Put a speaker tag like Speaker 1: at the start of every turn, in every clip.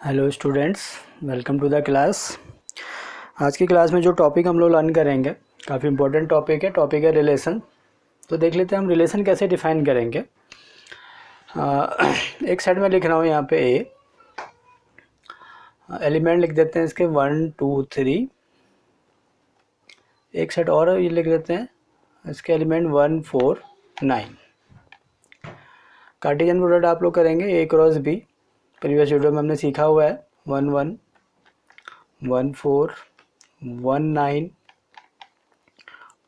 Speaker 1: Hello students, welcome to the class. आज की class में जो टॉपिक हम लोग लर्न करेंगे काफ़ी इंपॉर्टेंट टॉपिक है रिलेशन। तो देख लेते हैं हम रिलेशन कैसे डिफाइन करेंगे। एक सेट में लिख रहा हूँ यहाँ पे ए, एलिमेंट लिख देते हैं इसके 1 2 3। एक सेट और ये लिख देते हैं, इसके एलिमेंट 1 4 9। कार्टेशियन प्रोडक्ट आप लोग करेंगे ए क्रॉस बी, प्रीवियस वीडियो में हमने सीखा हुआ है। 1 1 1 4 1 9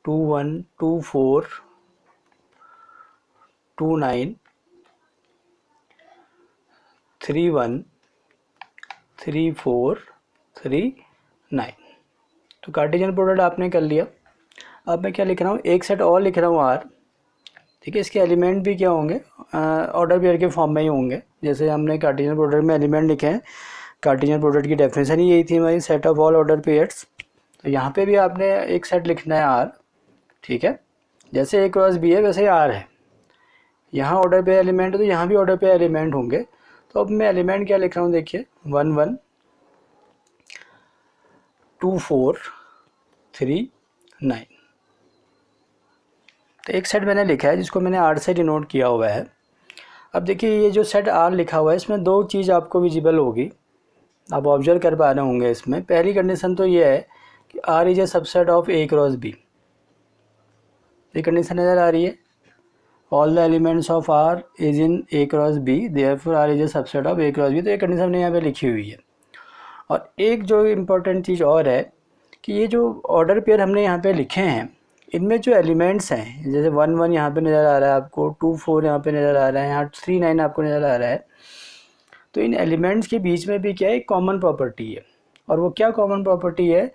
Speaker 1: 2 1 2 4 2 9 3 1 3 4 3 9। तो कार्टेशियन प्रोडक्ट आपने कर लिया। अब मैं क्या लिख रहा हूँ, एक सेट और लिख रहा हूँ आर। ठीक है, इसके एलिमेंट भी क्या होंगे, ऑर्डर पेयर के फॉर्म में ही होंगे। जैसे हमने कार्टेशियन प्रोडक्ट में एलिमेंट लिखे हैं, कार्टेशियन प्रोडक्ट की डेफिनेशन ही यही थी हमारी, set of all order pairs. तो यहाँ पे भी आपने एक सेट लिखना है आर। ठीक है, जैसे ए क्रॉस बी है वैसे ही आर है। यहाँ ऑर्डर पे एलिमेंट है तो यहाँ भी ऑर्डर पे एलिमेंट होंगे। तो अब मैं एलिमेंट क्या लिख रहा हूँ, देखिए 1 1 2 4 3 9। तो एक सेट मैंने लिखा है जिसको मैंने आर से डिनोट किया हुआ है। अब देखिए ये जो सेट आर लिखा हुआ है इसमें दो चीज़ आपको विजिबल होगी, आप ऑब्जर्व कर पा रहे होंगे। इसमें पहली कंडीशन तो ये है कि R is a subset of A cross B. ये कंडीशन नज़र आ रही है, all the elements of R is in A cross B, therefore R is a subset of A cross B. तो ये कंडीशन हमने यहाँ पे लिखी हुई है। और एक जो इम्पोर्टेंट चीज़ और है कि ये जो ऑर्डर पेयर हमने यहाँ पे लिखे हैं इनमें जो एलिमेंट्स हैं, जैसे 1 1 यहाँ पे नज़र आ रहा है आपको, 2 4 यहाँ पे नज़र आ रहा है, यहाँ 3 9 आपको नज़र आ रहा है। तो इन एलिमेंट्स के बीच में भी क्या है, कॉमन प्रॉपर्टी है। और वो क्या कॉमन प्रॉपर्टी है,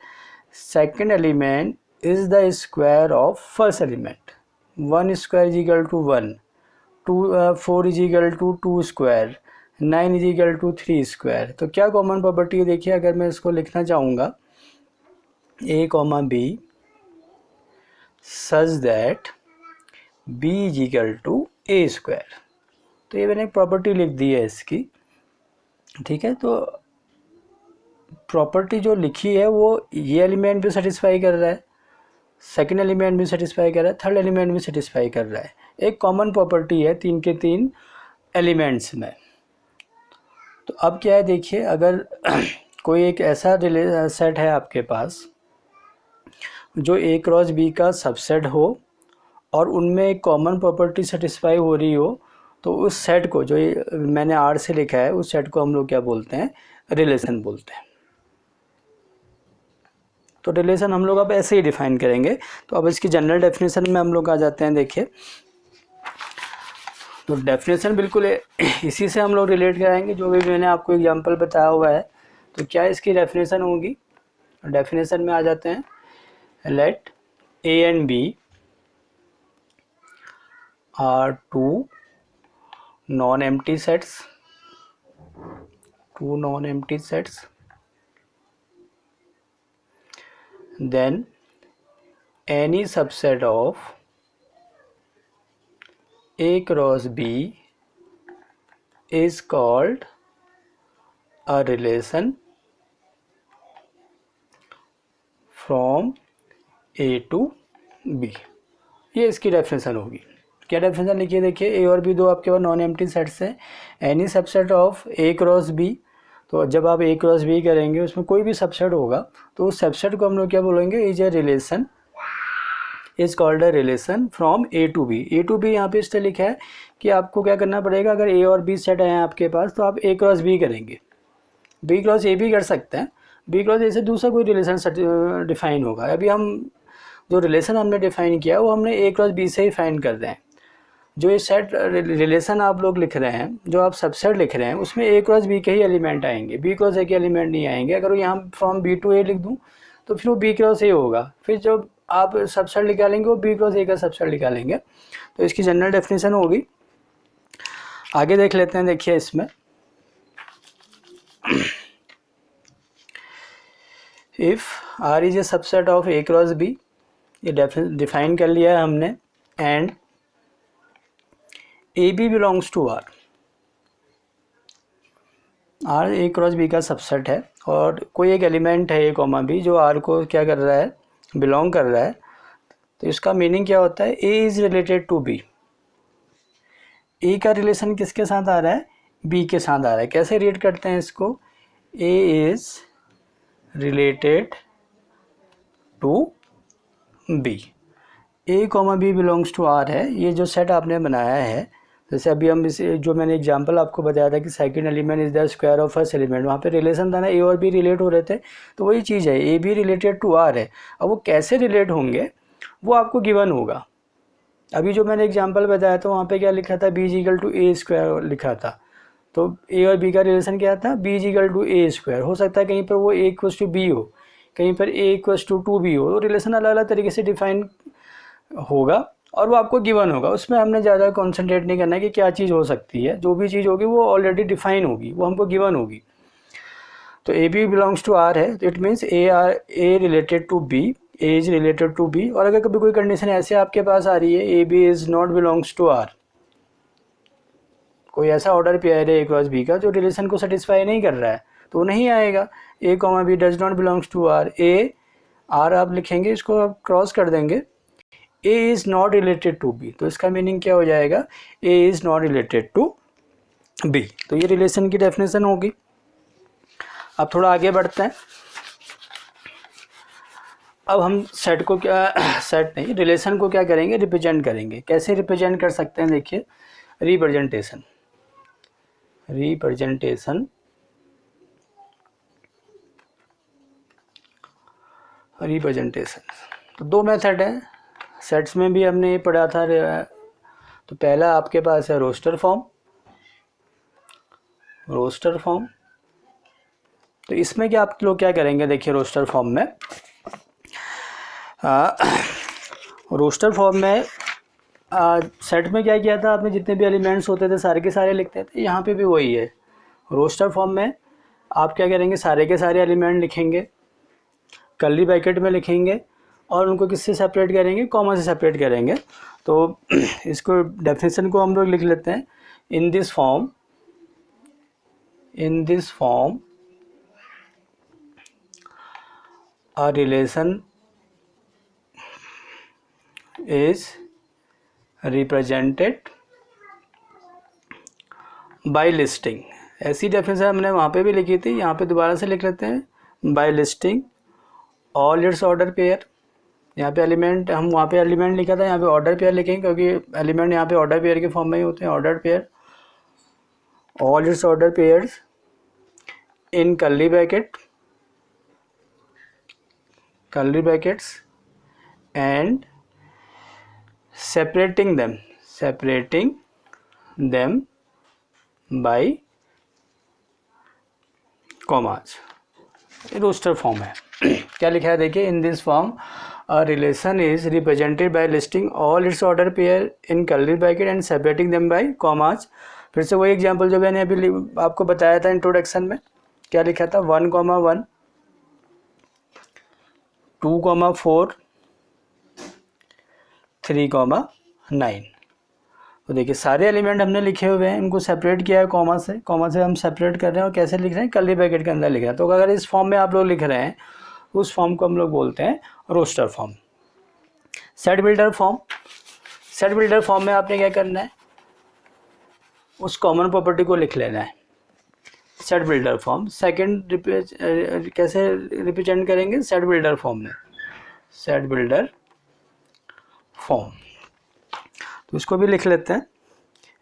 Speaker 1: second element is the square of first element. 1 square is equal to 1, 4 is equal to 2 square, 9 is equal to 3 square. तो क्या कॉमन प्रॉपर्टी है, देखिए अगर मैं इसको लिखना चाहूँगा a comma b such that b is equal to A square. तो ये मैंने एक प्रॉपर्टी लिख दी है इसकी। ठीक है, तो प्रॉपर्टी जो लिखी है वो ये एलिमेंट भी सेटिस्फाई कर रहा है, सेकंड एलिमेंट भी सेटिस्फाई कर रहा है, थर्ड एलिमेंट भी सेटिस्फाई कर रहा है। एक कॉमन प्रॉपर्टी है तीन के तीन एलिमेंट्स में। तो अब क्या है, देखिए अगर कोई एक ऐसा सेट है आपके पास जो ए क्रॉस बी का सबसेट हो और उनमें एक कॉमन प्रॉपर्टी सेटिस्फाई हो रही हो, तो उस सेट को, जो मैंने आर से लिखा है, उस सेट को हम लोग क्या बोलते हैं, रिलेशन बोलते हैं। तो रिलेशन हम लोग अब ऐसे ही डिफाइन करेंगे। तो अब इसकी जनरल डेफिनेशन में हम लोग आ जाते हैं। देखिए तो डेफिनेशन बिल्कुल इसी से हम लोग रिलेट कराएंगे, जो भी मैंने आपको एग्जांपल बताया हुआ है। तो क्या इसकी डेफिनेशन होगी, डेफिनेशन में आ जाते हैं। Let A and B are two non empty sets, two non-empty sets, then any subset of A cross B is called a relation from A to B। ये इसकी डेफिनेशन होगी। क्या डेफिनेशन लिखिए, देखिए ए और बी दो आपके पास नॉन एम्प्टी सेट्स हैं। Any subset of A cross B, तो जब आप ए क्रॉस बी करेंगे उसमें कोई भी सबसेट होगा तो उस सबसेट को हम लोग क्या बोलेंगे, is a relation, is called a relation from A to B. A to B यहाँ पे इसलिए लिखा है कि आपको क्या करना पड़ेगा, अगर ए और बी सेट है आपके पास तो आप ए क्रॉस बी करेंगे, बी क्रॉस ए भी कर सकते हैं, बी क्रॉस ए से दूसरा कोई रिलेशन डिफाइन होगा। अभी हम जो रिलेशन हमने डिफाइन किया वो हमने ए क्रॉस बी से ही फाइंड कर रहे हैं। जो ये सेट रिलेशन आप लोग लिख रहे हैं, जो आप सबसेट लिख रहे हैं, उसमें ए क्रॉस बी के ही एलिमेंट आएंगे, बी क्रॉस ए के एलिमेंट नहीं आएंगे। अगर यहाँ फ्रॉम बी टू ए लिख दूँ तो फिर वो बी क्रॉस ए होगा, फिर जो आप सबसेट निकालेंगे वो बी क्रॉस ए का सबसेट निकालेंगे। तो इसकी जनरल डेफिनेशन होगी। आगे देख लेते हैं। देखिए इसमें if R is a subset of A cross B, ये डिफाइन कर लिया है हमने, and A B belongs to R. R A cross B का सबसेट है और कोई एक एलिमेंट है ए कॉमा बी जो आर को क्या कर रहा है, बिलोंग कर रहा है, तो इसका मीनिंग क्या होता है, a is related to B. A का रिलेशन किसके साथ आ रहा है, बी के साथ आ रहा है। कैसे रीड करते हैं इसको, A is related to B, A comma B belongs to R है। ये जो सेट आपने बनाया है, जैसे अभी हम इसे जो मैंने एग्जांपल आपको बताया था कि second element is the square of first element, वहाँ पे रिलेशन था ना, ए और बी रिलेट हो रहे थे, तो वही चीज़ है, A B related to R है। अब वो कैसे रिलेट होंगे वो आपको गिवन होगा। अभी जो मैंने एग्जांपल बताया था वहाँ पे क्या लिखा था, B is equal to A square लिखा था, तो ए और बी का रिलेशन क्या था, B is equal to A square. हो सकता है कहीं पर वो ए इक्वल्स टू बी हो, कहीं पर ए इक्वल्स टू टू बी हो, रिलेशन अलग अलग तरीके से डिफाइन होगा और वो आपको गिवन होगा। उसमें हमने ज़्यादा कॉन्सेंट्रेट नहीं करना है कि क्या चीज़ हो सकती है, जो भी चीज़ होगी वो ऑलरेडी डिफाइन होगी, वो हमको गिवन होगी। तो A B belongs to R है, तो it means A related to B, A is related to B. और अगर कभी कोई कंडीशन ऐसे आपके पास आ रही है, A B is not belongs to R, कोई ऐसा ऑर्डर पेयर है ए क्रॉस बी का जो रिलेशन को सेटिस्फाई नहीं कर रहा है, तो वो नहीं आएगा। A comma b does not belongs to R, a R आप लिखेंगे, इसको आप क्रॉस कर देंगे, a is not related to B, तो इसका मीनिंग क्या हो जाएगा, a is not related to B. तो ये रिलेशन की डेफिनेशन होगी। अब थोड़ा आगे बढ़ते हैं। अब हम सेट को क्या, सेट नहीं, रिलेशन को क्या करेंगे, रिप्रेजेंट करेंगे। कैसे रिप्रेजेंट कर सकते हैं, देखिए, रिप्रेजेंटेशन, रिप्रेजेंटेशन रिप्रेजेंटेशन तो दो मेथड है, सेट्स में भी हमने ये पढ़ा था। तो पहला आपके पास है रोस्टर फॉर्म, रोस्टर फॉर्म। तो इसमें क्या आप लोग क्या करेंगे, देखिए रोस्टर फॉर्म में, रोस्टर फॉर्म में सेट में क्या किया था आपने, जितने भी एलिमेंट्स होते थे सारे के सारे लिखते थे, यहाँ पे भी वही है। रोस्टर फॉर्म में आप क्या करेंगे, सारे के सारे एलिमेंट लिखेंगे, कर्ली ब्रैकेट में लिखेंगे और उनको किससे सेपरेट करेंगे, कॉमा से सेपरेट करेंगे। तो इसको डेफिनेशन को हम लोग लिख लेते हैं, in this form a relation is represented by listing. ऐसी डेफिनेशन हमने वहाँ पे भी लिखी थी, यहाँ पे दोबारा से लिख लेते हैं, by listing all its order pair. यहाँ पे एलिमेंट, हम वहाँ पे एलिमेंट लिखा था, यहाँ पे ऑर्डर पेयर लिखेंगे क्योंकि एलिमेंट यहाँ पे ऑर्डर पेयर के फॉर्म में ही होते हैं, order pair, all its order pairs in curly brackets and separating them by commas। Roster form है। क्या लिखा है, देखिए, in this form a relation is represented by listing all its order pair in curly bracket and separating them by commas. फिर से वही example जो मैंने अभी आपको बताया था इंट्रोडक्शन में, क्या लिखा था, 1,1 2,4 3,9। तो देखिए सारे एलिमेंट हमने लिखे हुए हैं, इनको सेपरेट किया है कॉमा से हम सेपरेट कर रहे हैं और कैसे लिख रहे हैं, कर्ली ब्रैकेट के अंदर लिख रहे हैं। तो अगर इस फॉर्म में आप लोग लिख रहे हैं, उस फॉर्म को हम लोग बोलते हैं roster form. Set builder form में आपने क्या करना है, उस कॉमन प्रॉपर्टी को लिख लेना है, सेट बिल्डर फॉर्म। सेकंड कैसे रिप्रेजेंट करेंगे, सेट बिल्डर फॉर्म में, सेट बिल्डर फॉर्म। तो इसको भी लिख लेते हैं,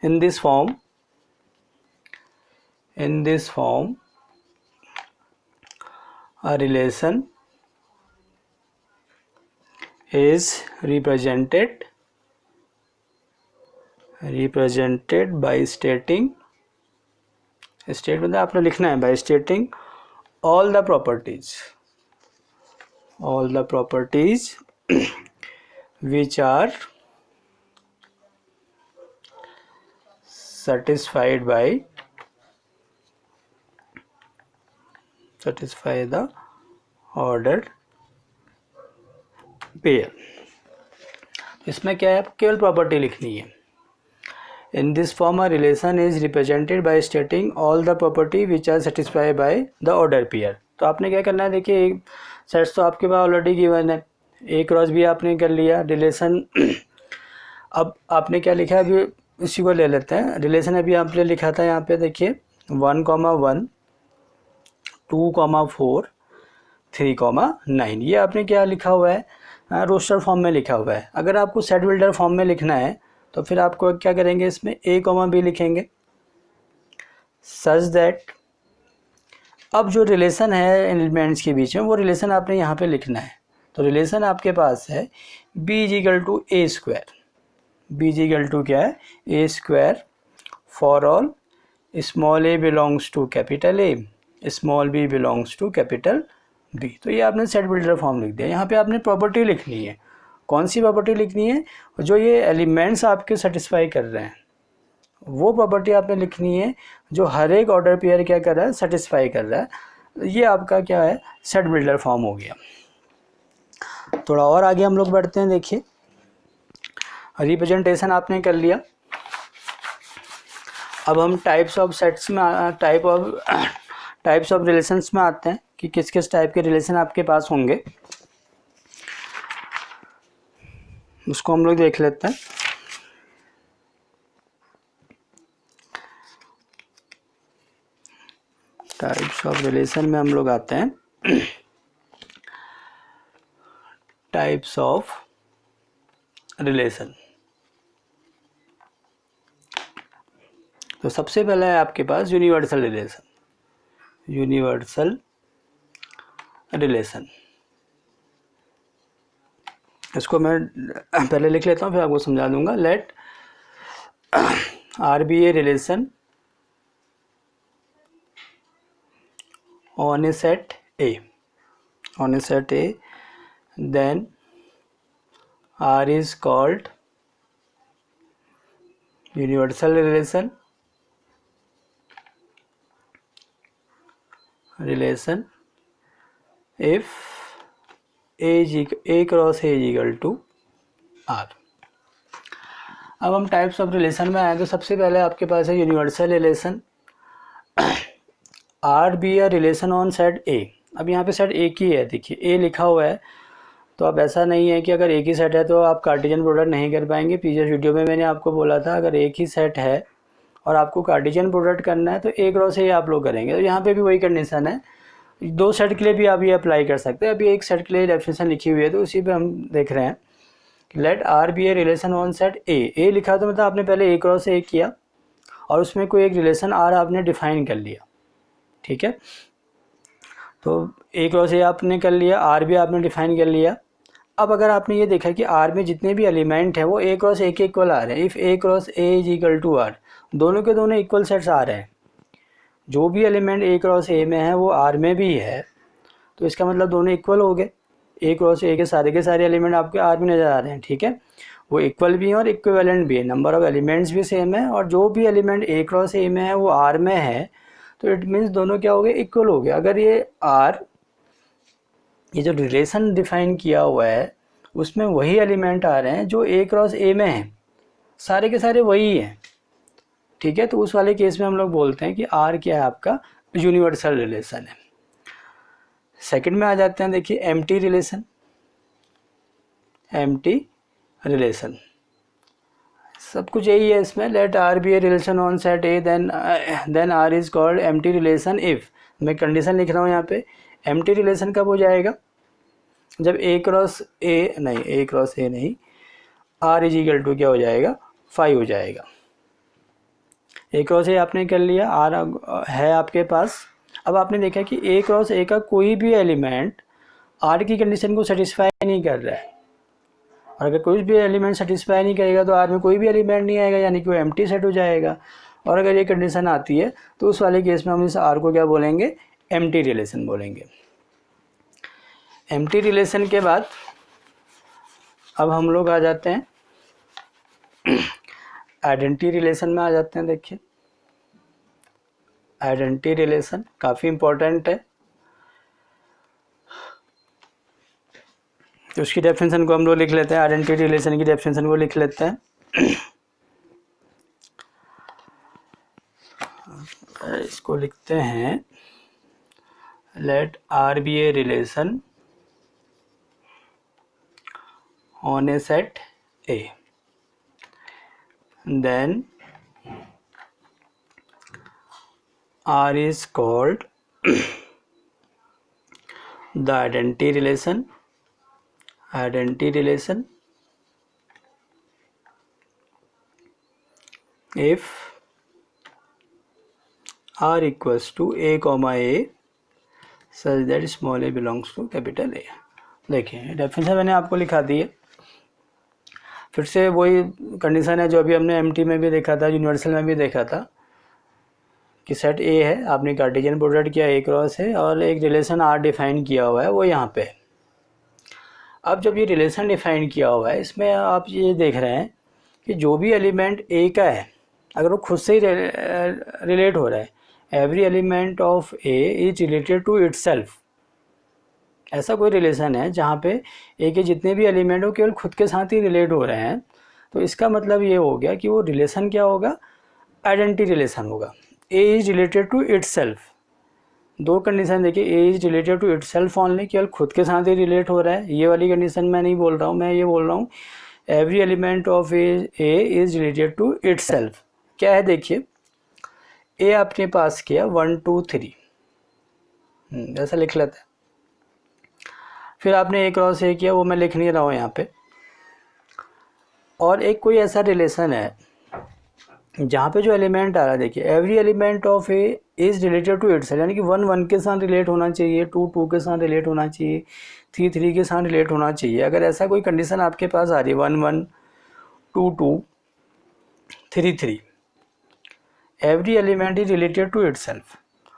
Speaker 1: in this form a relation is represented by stating, state मतलब आपने लिखना है, by stating all the properties which are satisfy the order pair. इसमें क्या है, केवल प्रॉपर्टी लिखनी है। In this form a relation is represented by stating all the property which are satisfied by the order pair. तो आपने क्या करना है, देखिए सेट्स तो आपके पास ऑलरेडी गिवन है, ए क्रॉस बी आपने कर लिया रिलेशन। अब आपने क्या लिखा है, अभी इसी को ले लेते हैं रिलेशन। अभी आपने लिखा था यहाँ पे देखिए 1,1, 2,4, 3,9, ये आपने क्या लिखा हुआ है, रोस्टर फॉर्म में लिखा हुआ है। अगर आपको सेट बिल्डर फॉर्म में लिखना है तो फिर आपको क्या करेंगे, इसमें ए कॉमा बी लिखेंगे सच दैट, अब जो रिलेशन है एलिमेंट्स के बीच में वो रिलेशन आपने यहाँ पे लिखना है। तो रिलेशन आपके पास है b is equal to A square, b is equal to क्या है, a square for all small a belongs to capital A, small b belongs to capital B. तो ये आपने सेट बिल्डर फॉर्म लिख दिया। यहाँ पे आपने प्रॉपर्टी लिखनी है, कौन सी प्रॉपर्टी लिखनी है, जो ये एलिमेंट्स आपके सेटिस्फाई कर रहे हैं वो प्रॉपर्टी आपने लिखनी है, जो हर एक ऑर्डर पेयर क्या कर रहा है, सेटिस्फाई कर रहा है। ये आपका क्या है, सेट बिल्डर फॉर्म हो गया। थोड़ा और आगे हम लोग बढ़ते हैं। देखिए रिप्रेजेंटेशन आपने कर लिया, अब हम टाइप्स ऑफ सेट्स में टाइप्स ऑफ रिलेशंस में आते हैं कि किस किस टाइप के रिलेशन आपके पास होंगे, उसको हम लोग देख लेते हैं। टाइप्स ऑफ रिलेशन में हम लोग आते हैं टाइप्स ऑफ रिलेशन। तो सबसे पहला है आपके पास यूनिवर्सल रिलेशन, यूनिवर्सल रिलेशन। इसको मैं पहले लिख लेता हूँ फिर आपको समझा दूंगा। Let R be a relation on a set A, on a set A, then R is called universal relation, if A cross A is equal to R। अब हम टाइप्स ऑफ रिलेशन में आए तो सबसे पहले आपके पास है universal relation, R be a relation on set A. अब यहाँ पे सेट एक ही है, देखिए ए लिखा हुआ है, तो अब ऐसा नहीं है कि अगर एक ही सेट है तो आप कार्टेशियन प्रोडक्ट नहीं कर पाएंगे। प्रीवियस वीडियो में मैंने आपको बोला था अगर एक ही सेट है और आपको कार्टेशियन प्रोडक्ट करना है तो ए क्रॉस ए आप लोग करेंगे। तो यहाँ पे भी वही कंडीशन है, दो सेट के लिए भी आप ये अप्लाई कर सकते हैं। अभी एक सेट के लिए डेफिनेशन लिखी हुई है तो उसी पर हम देख रहे हैं। Let R be a relation on set A लिखा तो मतलब आपने पहले ए क्रॉस ए किया और उसमें कोई एक रिलेशन आर आपने डिफाइन कर लिया, ठीक है। तो ए क्रॉस ए आपने कर लिया, आर भी आपने डिफाइन कर लिया। अब अगर आपने ये देखा कि आर में जितने भी एलिमेंट हैं वो ए क्रॉस ए के इक्वल आ रहे हैं, if A cross A is equal to R, दोनों के दोनों इक्वल सेट्स आ रहे हैं, जो भी एलिमेंट ए क्रॉस ए में है वो आर में भी है, तो इसका मतलब दोनों इक्वल हो गए। ए क्रॉस ए के सारे एलिमेंट आपके आर में नज़र आ रहे हैं, ठीक है। वो इक्वल भी हैं और इक्विवेलेंट भी है, नंबर ऑफ एलिमेंट्स भी सेम है, और जो भी एलिमेंट ए क्रॉस ए में है वो आर में है, तो इट मीन्स दोनों क्या हो गए, इक्वल हो गए। अगर ये आर, ये जो रिलेशन डिफाइन किया हुआ है उसमें वही एलिमेंट आ रहे हैं जो ए क्रॉस ए में हैं, सारे के सारे वही हैं, ठीक है। तो उस वाले केस में हम लोग बोलते हैं कि आर क्या है, आपका यूनिवर्सल रिलेशन है। सेकंड में आ जाते हैं, देखिए एम्प्टी रिलेशन, एम्प्टी रिलेशन सब कुछ यही है इसमें। Let R be a relation on set A, then R is called empty relation if, मैं कंडीशन लिख रहा हूँ यहाँ पे। एम्प्टी रिलेशन कब हो जाएगा, जब ए क्रॉस ए नहीं, आर इज इक्वल टू क्या हो जाएगा, 5 हो जाएगा। ए क्रॉस ए आपने कर लिया, आर है आपके पास। अब आपने देखा कि ए क्रॉस ए का कोई भी एलिमेंट आर की कंडीशन को सेटिस्फाई नहीं कर रहा है, और अगर कोई भी एलिमेंट सेटिस्फाई नहीं करेगा तो आर में कोई भी एलिमेंट नहीं आएगा, यानी कि वो एम्प्टी सेट हो जाएगा। और अगर ये कंडीशन आती है तो उस वाले केस में हम इस आर को क्या बोलेंगे, एम्प्टी रिलेशन बोलेंगे। एम्प्टी रिलेशन के बाद अब हम लोग आ जाते हैं आइडेंटिटी रिलेशन में आ जाते हैं। देखिए आइडेंटिटी रिलेशन काफ़ी इम्पोर्टेंट है, तो उसकी डेफिनेशन को हम लोग लिख लेते हैं। आइडेंटिटी रिलेशन की डेफिनेशन को लिख लेते हैं। इसको लिखते हैं let R be a relation on a set A, then R is called the identity relation if R equals to A comma A such that small a belongs to capital A। देखिए definition मैंने आपको लिखा दी है, फिर से वही condition है जो अभी हमने एमटी में भी देखा था, यूनिवर्सल में भी देखा था कि सेट ए है, आपने कार्टेशियन प्रोडक्ट किया ए क्रॉस है और एक रिलेशन आर डिफाइन किया हुआ है वो यहाँ पे है। अब जब ये रिलेशन डिफाइन किया हुआ है इसमें आप ये देख रहे हैं कि जो भी एलिमेंट ए का है अगर वो खुद से ही रिलेट हो रहा है, every element of A is related to itself, ऐसा कोई रिलेशन है जहाँ पे ए के जितने भी एलिमेंट हो केवल खुद के साथ ही रिलेट हो रहे हैं, तो इसका मतलब ये हो गया कि वो रिलेशन क्या होगा, आइडेंटिटी रिलेशन होगा। A is related to itself, दो कंडीशन देखिए, a is related to itself only, केवल खुद के साथ ही रिलेट हो रहा है, ये वाली कंडीशन मैं नहीं बोल रहा हूँ, मैं ये बोल रहा हूँ every element of A is related to itself. क्या है देखिए, ए आपने पास किया 1 2 3, ऐसा लिख लेते हैं, फिर आपने ए क्रॉस ए किया, वो मैं लिख नहीं रहा हूँ यहाँ पे, और एक कोई ऐसा रिलेशन है जहाँ पे जो एलिमेंट आ रहा है देखिए, every element of A is related to itself, यानी कि 1 1 के साथ रिलेट होना चाहिए, 2 2 के साथ रिलेट होना चाहिए, 3 3 के साथ रिलेट होना चाहिए। अगर ऐसा कोई कंडीशन आपके पास आ रही है 1 1 2 2 3 3, every element is related to itself,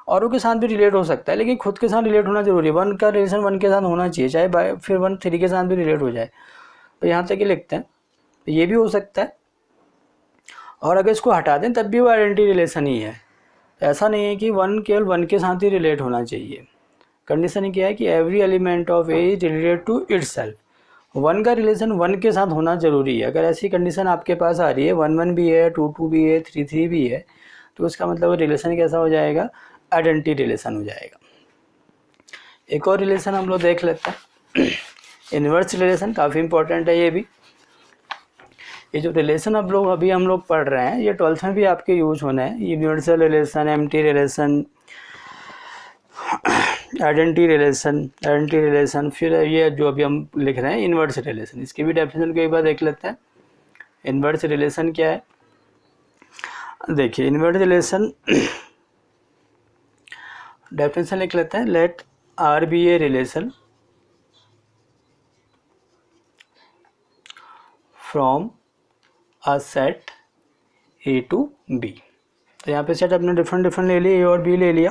Speaker 1: औरों के साथ भी रिलेट हो सकता है लेकिन खुद के साथ रिलेट होना जरूरी है, 1 का रिलेशन 1 के साथ होना चाहिए, चाहे फिर 1 3 के साथ भी रिलेट हो जाए, तो यहाँ तक ही लिखते हैं, तो ये भी हो सकता है। और अगर इसको हटा दें तब भी वो आइडेंटिटी रिलेशन ही है, ऐसा नहीं है कि 1 केवल 1 के साथ ही रिलेट होना चाहिए। कंडीशन क्या है कि every element of A is related to itself, 1 का रिलेशन 1 के साथ होना जरूरी है। अगर ऐसी कंडीशन आपके पास आ रही है 1 1 भी है, 2 2 भी है, 3 3 भी है, तो उसका मतलब रिलेशन कैसा हो जाएगा, आइडेंटिटी रिलेशन हो जाएगा। एक और रिलेशन हम लोग देख लेते हैं, इन्वर्स रिलेशन, काफ़ी इंपॉर्टेंट है ये भी। ये जो रिलेशन अब अभी हम लोग पढ़ रहे हैं ये 12th में भी आपके यूज होना है, universal relation, empty relation, identity relation, फिर ये जो अभी हम लिख रहे हैं इन्वर्स रिलेशन, इसकी भी डेफिनेशन को एक बार देख लेते हैं। इन्वर्स रिलेशन क्या है, देखिए इन्वर्स रिलेशन डेफिनेशन लिख लेते हैं, let R be a relation from a set A to B. तो यहाँ पे सेट अपने डिफरेंट ले लिए, ए और बी ले लिया,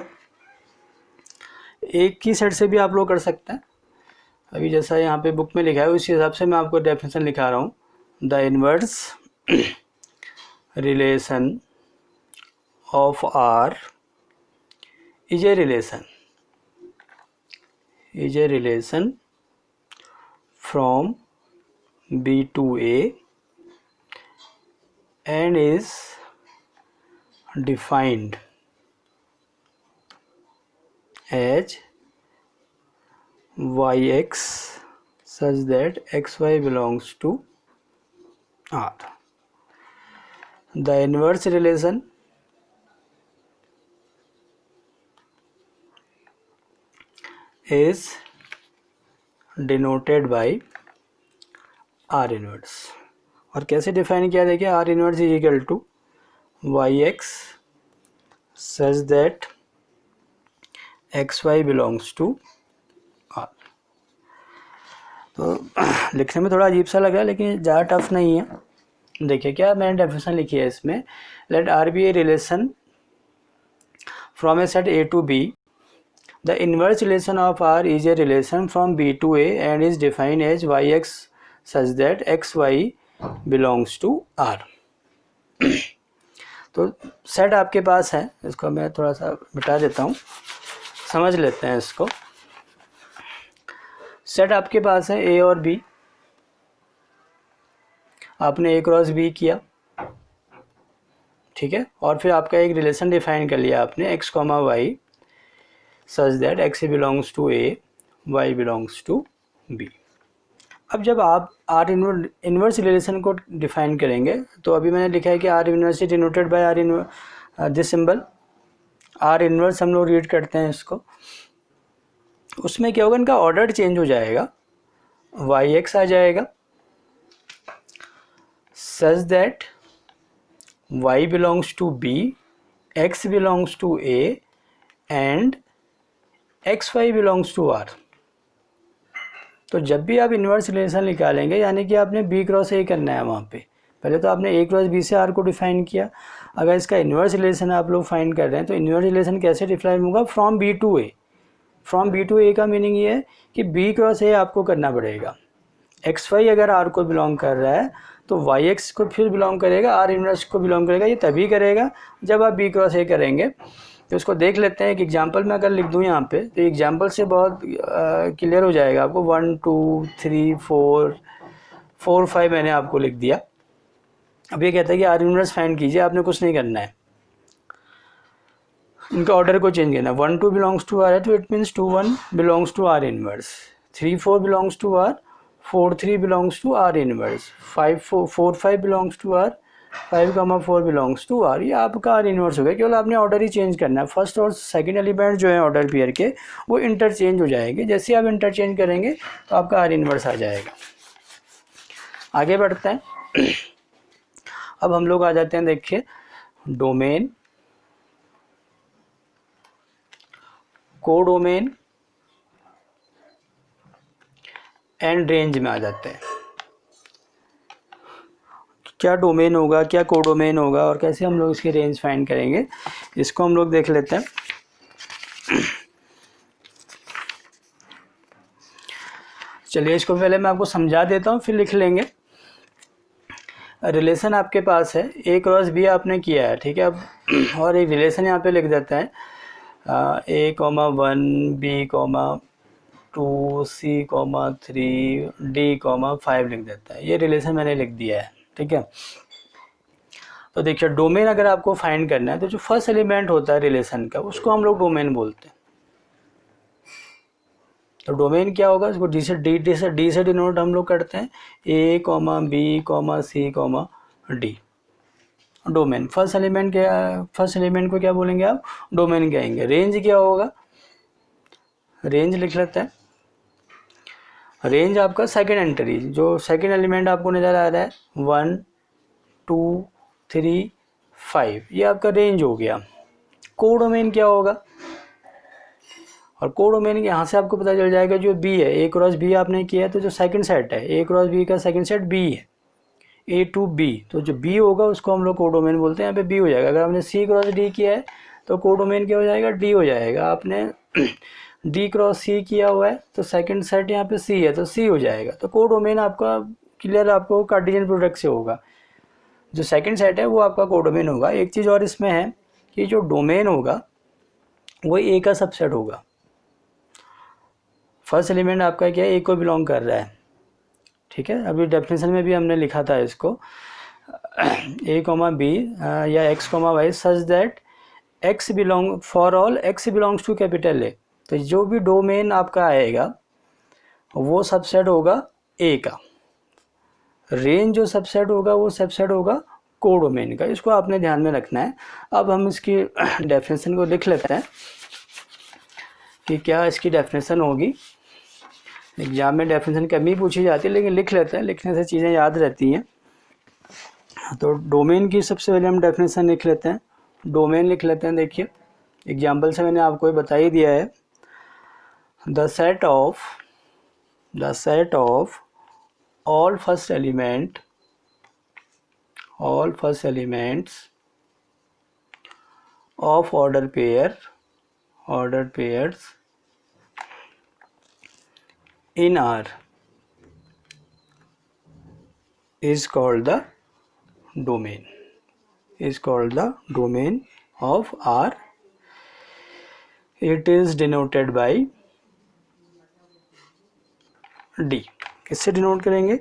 Speaker 1: एक ही सेट से भी आप लोग कर सकते हैं, अभी जैसा यहाँ पे बुक में लिखा है उसी हिसाब से मैं आपको डेफिनेशन लिखा रहा हूँ। The inverse relation of R is a relation from B to A and is defined as yx such that xy belongs to R. The inverse relation is denoted by R inverse। और कैसे define किया देखिए, R inverse is equal to Y X such that X Y belongs to R. तो लिखने में थोड़ा अजीब सा लगा लेकिन ज़्यादा टफ नहीं है। देखिए क्या मैंने डेफिनेशन लिखी है इसमें, let R be a relation from a set A to B, the inverse relation of R is a relation from B to A and is defined as Y X such that X Y belongs to R. तो set आपके पास है, इसको मैं थोड़ा सा मिटा देता हूँ, समझ लेते हैं इसको। सेट आपके पास है ए और बी, आपने ए क्रॉस बी किया, ठीक है। और फिर आपका एक रिलेशन डिफाइन कर लिया आपने x, y such that x belongs to a, y belongs to b। अब जब आप आर इन्वर्स रिलेशन को डिफाइन करेंगे तो अभी मैंने लिखा है कि R inverse is denoted by R this symbol. R inverse हम लोग रीड करते हैं इसको, उसमें क्या होगा, इनका ऑर्डर चेंज हो जाएगा, वाई एक्स आ जाएगा such that y belongs to b, x belongs to a and xy belongs to r। तो जब भी आप इन्वर्स रिलेशन निकालेंगे यानी कि आपने b क्रॉस a करना है वहाँ पे। पहले तो आपने a क्रॉस b से r को डिफाइन किया, अगर इसका इन्वर्स रिलेशन आप लोग फाइंड कर रहे हैं तो इन्वर्स रिलेशन कैसे डिफाइन होगा, from b to a। From b to a का मीनिंग ये है कि b क्रॉस a आपको करना पड़ेगा। xy अगर r को बिलोंग कर रहा है तो yx को फिर बिलोंग करेगा, r इन्वर्स को बिलोंग करेगा। ये तभी करेगा जब आप b क्रॉस a करेंगे। तो इसको देख लेते हैं। एक एग्जांपल मैं अगर लिख दूं यहाँ पे तो एग्जांपल से बहुत क्लियर हो जाएगा आपको। 1 2 3 4 5 मैंने आपको लिख दिया। अब ये कहता है कि आर इन्वर्स फाइंड कीजिए, आपने कुछ नहीं करना है, इनका ऑर्डर को चेंज करना है। 1 2 बिलोंग्स टू आर है तो it means 2 1 belongs to R inverse, 3 4 belongs to R, 4 3 belongs to R inverse, 4 5 belongs to R, 5 4 belongs to R. ये आपका आर इन्वर्स हो गया, केवल आपने ऑर्डर ही चेंज करना है। फर्स्ट और सेकंड एलिमेंट जो है ऑर्डर पेयर के वो इंटरचेंज हो जाएंगे। जैसे आप इंटरचेंज करेंगे तो आपका आर इन्वर्स आ जाएगा। आगे बढ़ते हैं। अब हम लोग आ जाते हैं, देखिए डोमेन, कोडोमेन एंड रेंज में आ जाते हैं। क्या डोमेन होगा, क्या कोडोमेन होगा और कैसे हम लोग इसकी रेंज फाइंड करेंगे, इसको हम लोग देख लेते हैं। चलिए इसको पहले मैं आपको समझा देता हूँ फिर लिख लेंगे। रिलेशन आपके पास है, ए क्रॉस बी आपने किया है, ठीक है। अब और एक रिलेशन यहाँ पे लिख देते हैं, a, 1 b, 2 c, 3 d, 5 लिख देता है। ये रिलेशन मैंने लिख दिया है, ठीक है। तो देखिए डोमेन अगर आपको फाइंड करना है तो जो फर्स्ट एलिमेंट होता है रिलेशन का उसको हम लोग डोमेन बोलते हैं। तो डोमेन क्या होगा, इसको डी से डिनोट हम लोग करते हैं, a, b, c, d। Domain first element को क्या बोलेंगे आप, डोमेन कहेंगे। रेंज क्या होगा, रेंज लिख लेते हैं। रेंज आपका सेकंड एंट्री, जो सेकंड एलिमेंट आपको नज़र आ रहा है 1 2 3 5, ये आपका रेंज हो गया। कोडोमेन क्या होगा, और कोडोमेन यहाँ से आपको पता चल जाएगा जो बी है, ए क्रॉस बी आपने किया है तो जो सेकंड सेट है ए क्रॉस बी का सेकंड सेट बी है, ए टू बी। तो जो बी होगा उसको हम लोग कोडोमेन बोलते हैं, यहाँ पे बी हो जाएगा। अगर आपने सी क्रॉस डी किया है तो कोडोमेन क्या हो जाएगा, डी हो जाएगा। आपने डी क्रॉस सी किया हुआ है तो सेकंड सेट यहाँ पे सी है तो सी हो जाएगा। तो कोडोमेन आपका क्लियर, आपको कार्टेशियन प्रोडक्ट से होगा। जो सेकंड सेट है वो आपका कोडोमेन होगा। एक चीज़ और इसमें है कि जो डोमेन होगा वो ए का सबसेट होगा। फर्स्ट एलिमेंट आपका क्या है, ए को बिलोंग कर रहा है, ठीक है। अभी डेफिनेशन में भी हमने लिखा था इसको, a, b या x, y such that x belong for all x belongs to capital A. तो जो भी डोमेन आपका आएगा वो सबसेट होगा a का। रेंज जो सबसेट होगा वो सबसेट होगा कोडोमेन का। इसको आपने ध्यान में रखना है। अब हम इसकी डेफिनेशन को लिख लेते हैं कि क्या इसकी डेफिनेशन होगी। एग्जाम में डेफिनेशन कमी पूछी जाती है लेकिन लिख लेते हैं, लिखने से चीज़ें याद रहती हैं। तो डोमेन की सबसे पहले हम डेफिनेशन लिख लेते हैं, डोमेन लिख लेते हैं। देखिए एग्जाम्पल से मैंने आपको बता ही दिया है, the set of all first elements of ordered pairs in R is called the domain of R. It is denoted by D। किससे डिनोट करेंगे,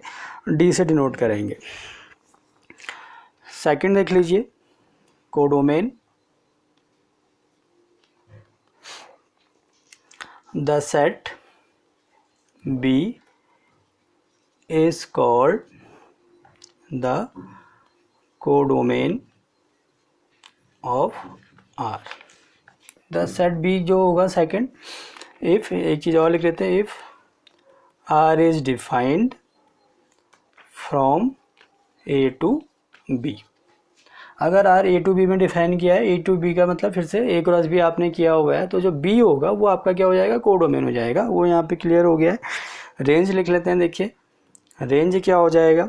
Speaker 1: डी से डिनोट करेंगे। सेकंड देख लीजिए, codomain, the set B is called the codomain of R. the set B जो होगा second, if एक चीज़ और लिख लेते हैं, if R is defined from A to B. अगर R A to B में डिफाइन किया है, A to B का मतलब फिर से A क्रॉस B आपने किया हुआ है, तो जो B होगा वो आपका क्या हो जाएगा, कोडोमेन हो जाएगा। वो यहाँ पे क्लियर हो गया है। रेंज लिख लेते हैं, देखिए रेंज क्या हो जाएगा,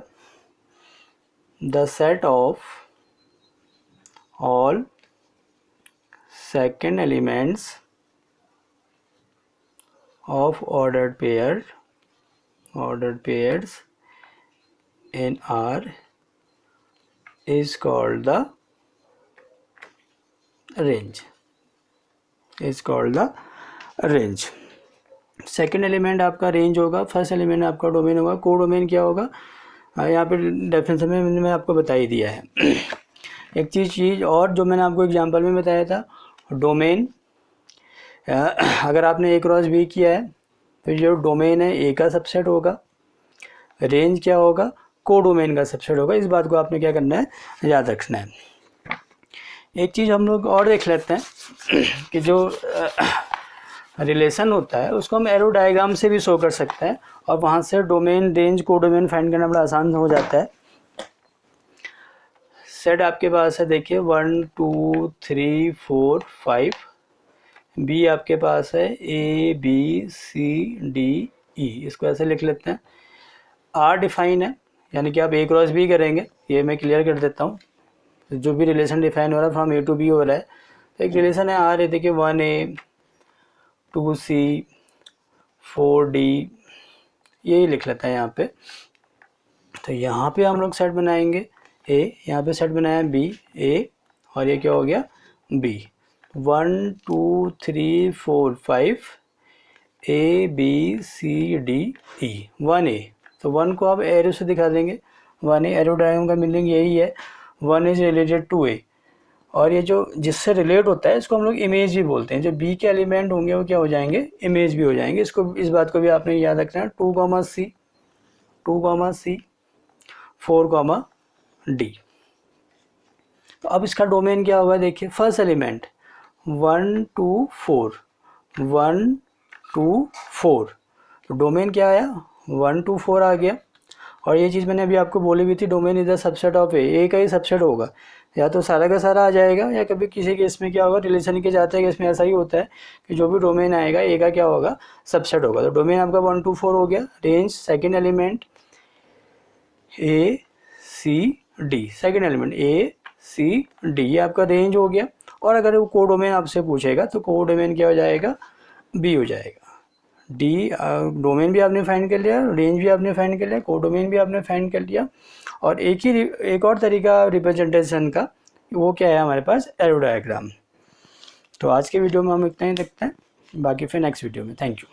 Speaker 1: the set of all second elements of ordered pairs in R is called the range. Second element आपका रेंज होगा, फर्स्ट एलिमेंट आपका डोमेन होगा। कोडोमेन क्या होगा, यहाँ पे डेफिनेशन में मैंने आपको बता ही दिया है। एक चीज़ और जो मैंने आपको एग्जांपल में बताया था, डोमेन अगर आपने A क्रॉस B किया है तो जो डोमेन है A का सबसेट होगा, रेंज क्या होगा, कोडोमेन का सबसेट होगा। इस बात को आपने क्या करना है, याद रखना है। एक चीज़ हम लोग और देख लेते हैं कि जो रिलेशन होता है उसको हम एरो डायग्राम से भी शो कर सकते हैं, और वहाँ से डोमेन, रेंज, कोडोमेन फाइंड करना बड़ा आसान हो जाता है। सेट आपके पास है, देखिए 1 2 3 4 5, बी आपके पास है A B C D E, इसको ऐसे लिख लेते हैं। R डिफाइन है, यानी कि आप A क्रॉस B करेंगे, ये मैं क्लियर कर देता हूँ। जो भी रिलेशन डिफाइन हो रहा है फ्रॉम A to B हो रहा है, तो एक रिलेशन है R है, देखिए 1A 2C 4D, यही लिख लेते हैं यहाँ पे। तो यहाँ पे हम लोग सेट बनाएंगे A, यहाँ पे सेट बनाया B A, और ये क्या हो गया B। 1 2 3 4 5 A B C D E, 1A, तो 1 को आप एरो से दिखा देंगे। 1A एरो डायग्राम का मीनिंग यही है, 1 इज रिलेटेड टू A, और ये जो जिससे रिलेट होता है इसको हम लोग इमेज भी बोलते हैं। जो B के एलिमेंट होंगे वो क्या हो जाएंगे, इमेज भी हो जाएंगे। इसको, इस बात को भी आपने याद रखना है। 2C 4D। तो अब इसका डोमेन क्या होगा, देखिए फर्स्ट एलिमेंट 1 2 4, 1 2 4, तो डोमेन क्या आया, 1 2 4 आ गया। और ये चीज़ मैंने अभी आपको बोली भी थी, domain is the subset of A का ही सबसेट होगा, या तो सारा का सारा आ जाएगा, या कभी किसी केस में क्या होगा, रिलेशन के जाते हैं कि इसमें ऐसा ही होता है कि जो भी डोमेन आएगा ए का क्या होगा, सबसेट होगा। तो डोमेन आपका 1 2 4 हो गया। Range second element A C D, second element A C D, ये आपका रेंज हो गया। और अगर वो कोडोमेन आपसे पूछेगा तो कोडोमेन क्या हो जाएगा, B हो जाएगा। डी डोमेन भी आपने फाइंड कर लिया, रेंज भी आपने फाइंड कर लिया, कोडोमेन भी आपने फाइंड कर लिया। और एक और तरीका रिप्रेजेंटेशन का, वो क्या है हमारे पास, एरो डायग्राम। तो आज के वीडियो में हम इतना ही देखते हैं, बाकी फिर नेक्स्ट वीडियो में। Thank you.